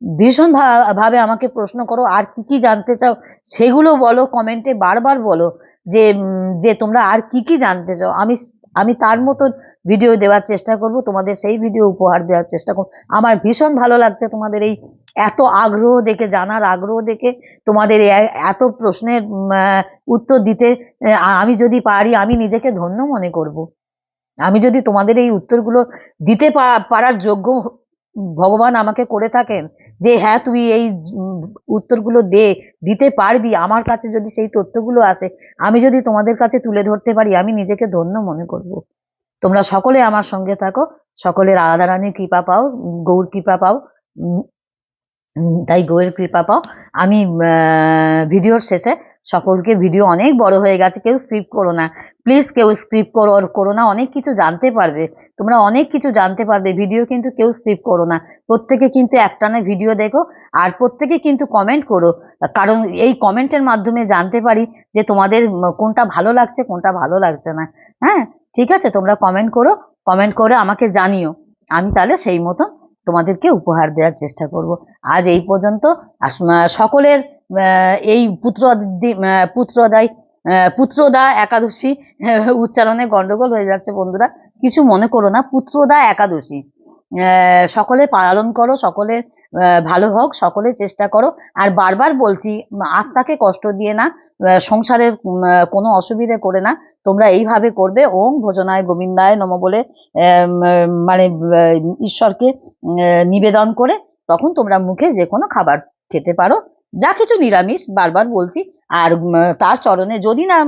ভীষণ ভাবে আমাকে প্রশ্ন করো, আর কি কি জানতে চাও সেগুলো বলো, কমেন্টে বারবার বলো যে তোমরা আর কি কি জানতে চাও। আমি তার মতন ভিডিও দেওয়ার চেষ্টা করব, তোমাদের সেই ভিডিও উপহার দেওয়ার চেষ্টা করব। আমার ভীষণ ভালো লাগছে তোমাদের এই এত আগ্রহ দেখে, জানার আগ্রহ দেখে, তোমাদের এত প্রশ্নের উত্তর দিতে। আমি যদি পারি, আমি নিজেকে ধন্য মনে করব। আমি যদি তোমাদের এই উত্তরগুলো দিতে পারার যোগ্য ভগবান আমাকে করে থাকেন, যে হ্যাঁ তুই এই উত্তরগুলো দিতে পারবি, আমার কাছে যদি সেই তথ্যগুলো আসে, আমি যদি তোমাদের কাছে তুলে ধরতে পারি, আমি নিজেকে ধন্য মনে করব। তোমরা সকলে আমার সঙ্গে থাকো, সকলে রাধারানীর কৃপা পাও, গৌর কৃপা পাও। তাই গৌরের কৃপা পাও। আমি ভিডিওর শেষে সকলকে, ভিডিও অনেক বড় হয়ে গেছে, কেউ স্কিপ করো না প্লিজ, কেউ স্কিপ করো না। অনেক কিছু জানতে পারবে, তোমরা অনেক কিছু জানতে পারবে। ভিডিও কিন্তু কেউ স্কিপ করো না, প্রত্যেকে কিন্তু একটানা ভিডিও দেখো, আর প্রত্যেকে কিন্তু কমেন্ট করো। কারণ এই কমেন্টের মাধ্যমে জানতে পারি যে তোমাদের কোনটা ভালো লাগছে, কোনটা ভালো লাগছে না। হ্যাঁ, ঠিক আছে, তোমরা কমেন্ট করো, কমেন্ট করে আমাকে জানিও। আমি তাহলে সেই মতো তোমাদেরকে উপহার দেওয়ার চেষ্টা করব। আজ এই পর্যন্ত। সকলের এই পুত্রদা একাদশী উচ্চারণে গন্ডগোল হয়ে যাচ্ছে বন্ধুরা, কিছু মনে করো না। পুত্রদা একাদশী সকলে পালন করো, সকলে ভালো হোক, সকলে চেষ্টা করো। আর বারবার বলছি, আত্মাকে কষ্ট দিয়ে না, সংসারের কোনো অসুবিধে করে না। তোমরা এইভাবে করবে, ওম ভোজনায় গোবিন্দায় নম বলে মানে ঈশ্বরকে নিবেদন করে, তখন তোমরা মুখে যে কোনো খাবার খেতে পারো, যা কিছু নিরামিষ, বারবার বলছি। আর তার চরণে যদি না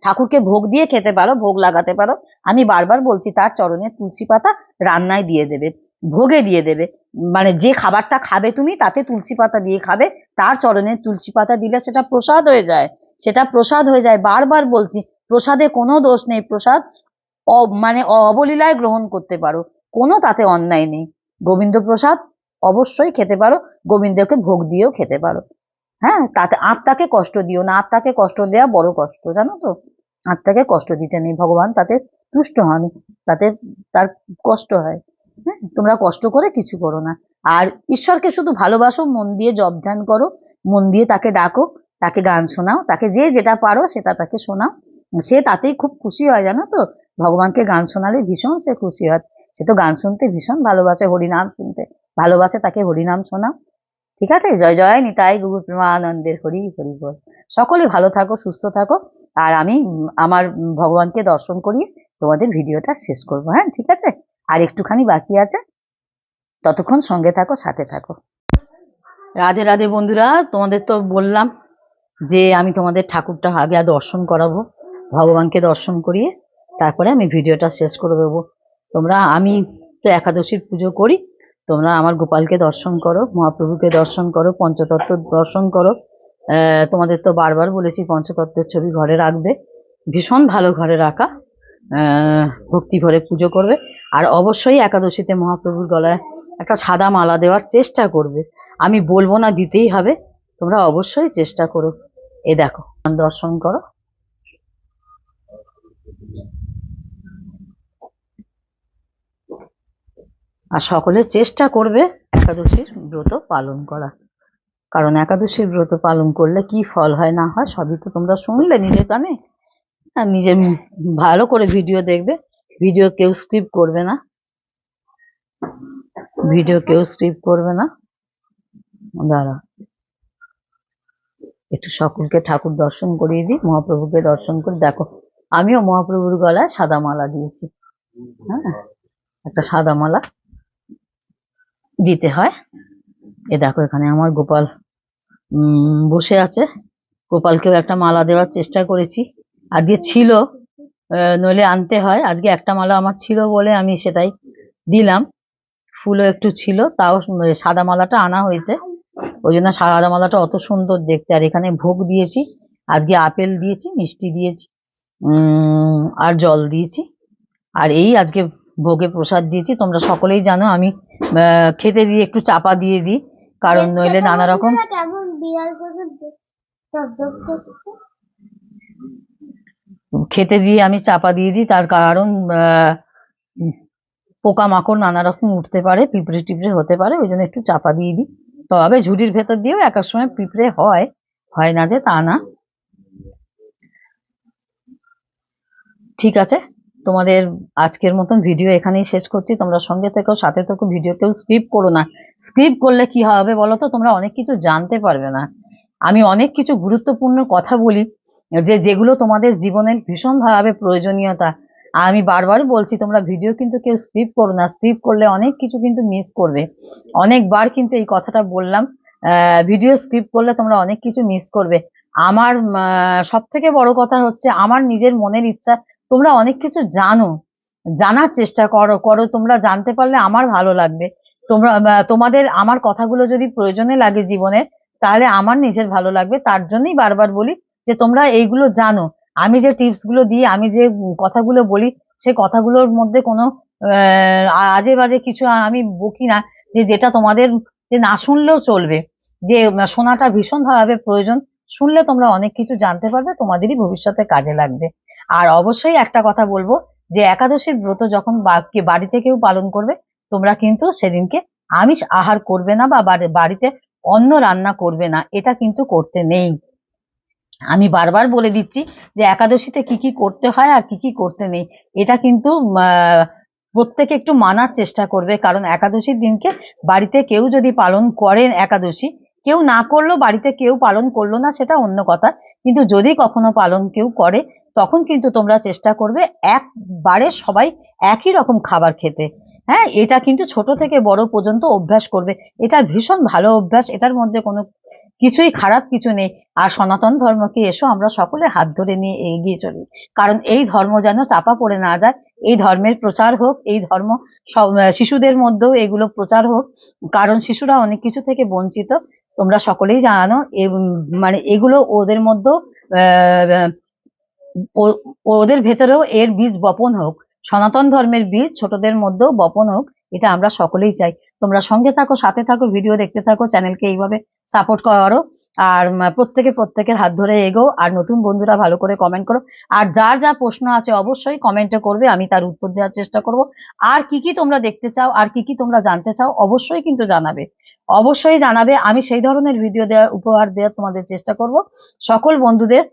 ঠাকুরকে ভোগ দিয়ে খেতে পারো, ভোগ লাগাতে পারো, আমি বারবার বলছি তার চরণে তুলসী পাতা রান্নায় দিয়ে দেবে, ভোগে দিয়ে দেবে। মানে যে খাবারটা খাবে তুমি, তাতে তুলসী পাতা দিয়ে খাবে। তার চরণে তুলসী পাতা দিলে সেটা প্রসাদ হয়ে যায়, সেটা প্রসাদ হয়ে যায়। বারবার বলছি, প্রসাদে কোনো দোষ নেই। প্রসাদ মানে অবলীলায় গ্রহণ করতে পারো, কোনো তাতে অন্যায় নেই। গোবিন্দ প্রসাদ অবশ্যই খেতে পারো, গোবিন্দকে ভোগ দিয়েও খেতে পারো। হ্যাঁ, তাতে আত্মাকে কষ্ট দিও না, আত্মাকে কষ্ট দেওয়া বড় কষ্ট, জানো তো। আত্মাকে কষ্ট দিতে নেই, ভগবান তাতে তুষ্ট হন, তাতে তার কষ্ট হয়। হ্যাঁ, তোমরা কষ্ট করে কিছু করো না। আর ঈশ্বরকে শুধু ভালোবাসো, মন দিয়ে জপ ধ্যান করো, মন দিয়ে তাকে ডাকো, তাকে গান শোনাও, তাকে যে যেটা পারো সেটা তাকে শোনাও। সে তাতেই খুব খুশি হয়, জানো তো। ভগবানকে গান শোনালে ভীষণ সে খুশি হয়। সে তো গান শুনতে ভীষণ ভালোবাসে, হরিনাম শুনতে ভালোবাসে, তাকে হরিনাম শোনাও। ঠিক আছে, জয় জয় নিতাই গৌর প্রেমানন্দের, হরি হরি বল। সকলে ভালো থাকো, সুস্থ থাকো। আর আমি আমার ভগবানকে দর্শন করিয়ে তোমাদের ভিডিওটা শেষ করবো। হ্যাঁ, ঠিক আছে, আর একটুখানি বাকি আছে, ততক্ষণ সঙ্গে থাকো, সাথে থাকো। রাধে রাধে বন্ধুরা, তোমাদের তো বললাম যে আমি তোমাদের ঠাকুরটা আগে দর্শন করাবো, ভগবানকে দর্শন করিয়ে তারপরে আমি ভিডিওটা শেষ করে দেবো। আমি তো একাদশীর পুজো করি, তোমরা আমার গোপালকে দর্শন করো, মহাপ্রভুকে দর্শন করো, পঞ্চতত্ত্ব দর্শন করো। তোমাদের তো বারবার বলেছি পঞ্চতত্ত্বের ছবি ঘরে রাখবে, ভীষণ ভালো ঘরে রাখা। ভক্তি ভরে পুজো করবে। আর অবশ্যই একাদশীতে মহাপ্রভুর গলায় একটা সাদা মালা দেওয়ার চেষ্টা করবে। আমি বলবো না দিতেই হবে, তোমরা অবশ্যই চেষ্টা করো। এ দেখো, দর্শন করো। আর সকলে চেষ্টা করবে একাদশীর ব্রত পালন করা, কারণ একাদশীর ব্রত পালন করলে কি ফল হয় না হয় সবই তো তোমরা শুনলে নিজে কানে। আর নিজে ভালো করে ভিডিও দেখবে, ভিডিও কেউ স্কিপ করবে না, ভিডিও কেউ স্কিপ করবে না। দাঁড়া, একটু সকলকে ঠাকুর দর্শন করিয়ে দিই, মহাপ্রভুকে দর্শন করে। দেখো আমিও মহাপ্রভুর গলায় সাদা মালা দিয়েছি। হ্যাঁ, একটা সাদা মালা দিতে হয়। এ দেখো এখানে আমার গোপাল বসে আছে, গোপালকেও একটা মালা দেওয়ার চেষ্টা করেছি। আজকে ছিল, নইলে আনতে হয়। আজকে একটা মালা আমার ছিল বলে আমি সেটাই দিলাম। ফুলও একটু ছিল, তাও সাদা মালাটা আনা হয়েছে, ওই জন্য সাদা মালাটা অত সুন্দর দেখতে। আর এখানে ভোগ দিয়েছি, আজকে আপেল দিয়েছি, মিষ্টি দিয়েছি, আর জল দিয়েছি। আর এই আজকে ভোগে প্রসাদ দিয়েছি। তোমরা সকলেই জানো আমি খেতে দিয়ে একটু চাপা দিয়ে দিই, কারণ নইলে নানা রকম খেতে দিয়ে আমি চাপা দিয়ে দিই। তার কারণ পোকামাকড় নানা রকম উঠতে পারে, পিঁপড়ে টিপড়ে হতে পারে, ওই জন্য একটু চাপা দিয়ে দিই। তবে ঝুড়ির ভেতর দিয়েও এক এক সময় পিঁপড়ে হয়, হয় না যে তা না। ঠিক আছে, তোমাদের আজকের মতন ভিডিও এখানেই শেষ করছি। তোমরা সঙ্গে থেকো, সাথে থেকো, ভিডিও কেউ স্কিপ করো না। স্কিপ করলে কি হবে বলো তো, তোমরা অনেক কিছু জানতে পারবে না। আমি অনেক কিছু গুরুত্বপূর্ণ কথা বলি যেগুলো তোমাদের জীবনের ভীষণভাবে প্রয়োজনীয়তা। আমি বারবার বলছি তোমরা ভিডিও কিন্তু কেউ স্কিপ করো না। স্কিপ করলে অনেক কিছু কিন্তু মিস করবে। অনেকবার কিন্তু এই কথাটা বললাম, ভিডিও স্কিপ করলে তোমরা অনেক কিছু মিস করবে। আমার সব থেকে বড় কথা হচ্ছে আমার নিজের মনের ইচ্ছা তোমরা অনেক কিছু জানো, জানার চেষ্টা করো। তোমরা জানতে পারলে আমার ভালো লাগবে। তোমরা তোমাদের আমার কথাগুলো যদি প্রয়োজনে লাগে জীবনে, তাহলে আমার নিজের ভালো লাগবে। তার জন্যই বারবার বলি যে তোমরা এইগুলো জানো। আমি যে টিপস গুলো দিই, আমি যে কথাগুলো বলি, সেই কথাগুলোর মধ্যে কোনো আজে বাজে কিছু আমি বকি না, যেটা তোমাদের যে না শুনলেও চলবে, যে শোনাটা ভীষণভাবে প্রয়োজন। শুনলে তোমরা অনেক কিছু জানতে পারবে, তোমাদেরই ভবিষ্যতে কাজে লাগবে। আর অবশ্যই একটা কথা বলবো, যে একাদশীর ব্রত যখন বাড়িতে কেউ পালন করবে, তোমরা কিন্তু সেদিনকে আমিষ আহার করবে না, বা বাড়িতে অন্ন রান্না করবে না, এটা কিন্তু করতে নেই। আমি বারবার বলে দিচ্ছি যে একাদশীতে কি কি করতে হয় আর কি কি করতে নেই, এটা কিন্তু প্রত্যেকে একটু মানার চেষ্টা করবে। কারণ একাদশীর দিনকে বাড়িতে কেউ যদি পালন করেন একাদশী, কেউ না করলেও বাড়িতে কেউ পালন করলো না সেটা অন্য কথা, কিন্তু যদি কখনো পালন কেউ করে, তখন কিন্তু তোমরা চেষ্টা করবে একবারে সবাই একই রকম খাবার খেতে। হ্যাঁ, এটা কিন্তু ছোট থেকে বড় পর্যন্ত অভ্যাস করবে। এটা ভীষণ ভালো অভ্যাস, এটার মধ্যে কোনো কিছুই খারাপ কিছু নেই। আর সনাতন ধর্মকে এসো আমরা সকলে হাত ধরে নিয়ে এগিয়ে চলি, কারণ এই ধর্ম যেন চাপা পড়ে না যায়। এই ধর্মের প্রচার হোক, এই ধর্ম সব শিশুদের মধ্যেও এগুলো প্রচার হোক, কারণ শিশুরা অনেক কিছু থেকে বঞ্চিত। তোমরা সকলেই জানো, মানে এগুলো ওদের মধ্যেও ওদের ভেতরেও এর বীজ বপন হোক, সনাতন ধর্মের বীজ ছোটদের মধ্যেও বপন হোক, এটা আমরা সকলেই চাই। তোমরা সঙ্গে থাকো, সাথে থাকো, ভিডিও দেখতে থাকো, চ্যানেলকে এইভাবে সাপোর্ট করো। আর প্রত্যেকের হাত ধরে এগো। আর নতুন বন্ধুরা ভালো করে কমেন্ট করো। আর যার যা প্রশ্ন আছে অবশ্যই কমেন্টে করবে, আমি তার উত্তর দেওয়ার চেষ্টা করব। আর কি কি তোমরা দেখতে চাও, আর কি কি তোমরা জানতে চাও, অবশ্যই কিন্তু জানাবে, অবশ্যই জানাবে। আমি সেই ধরনের ভিডিও উপহার দেওয়ার তোমাদের চেষ্টা করব। সকল বন্ধুদের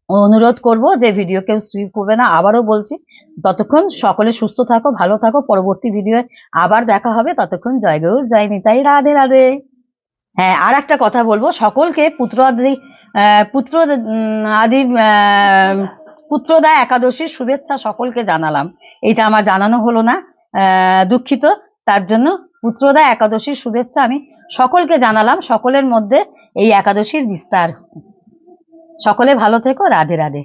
অনুরোধ করব যে ভিডিও কেউ স্কিপ করবে না। আবারও বলছি, ততক্ষণ সকলে সুস্থ থাকো, ভালো থাকো। পরবর্তী ভিডিও আবার দেখা হবে, ততক্ষণ জয় গৌর, জয় নিতাই, রাধে রাধে। হ্যাঁ, আর একটা কথা বলবো, সকলকে পুত্রদা একাদশীর শুভেচ্ছা সকলকে জানালাম। এটা আমার জানানো হলো না, দুঃখিত। তার জন্য পুত্রদা একাদশীর শুভেচ্ছা আমি সকলকে জানালাম। সকলের মধ্যে এই একাদশীর বিস্তার। সকলে ভালো থেকো, রাধে রাধে।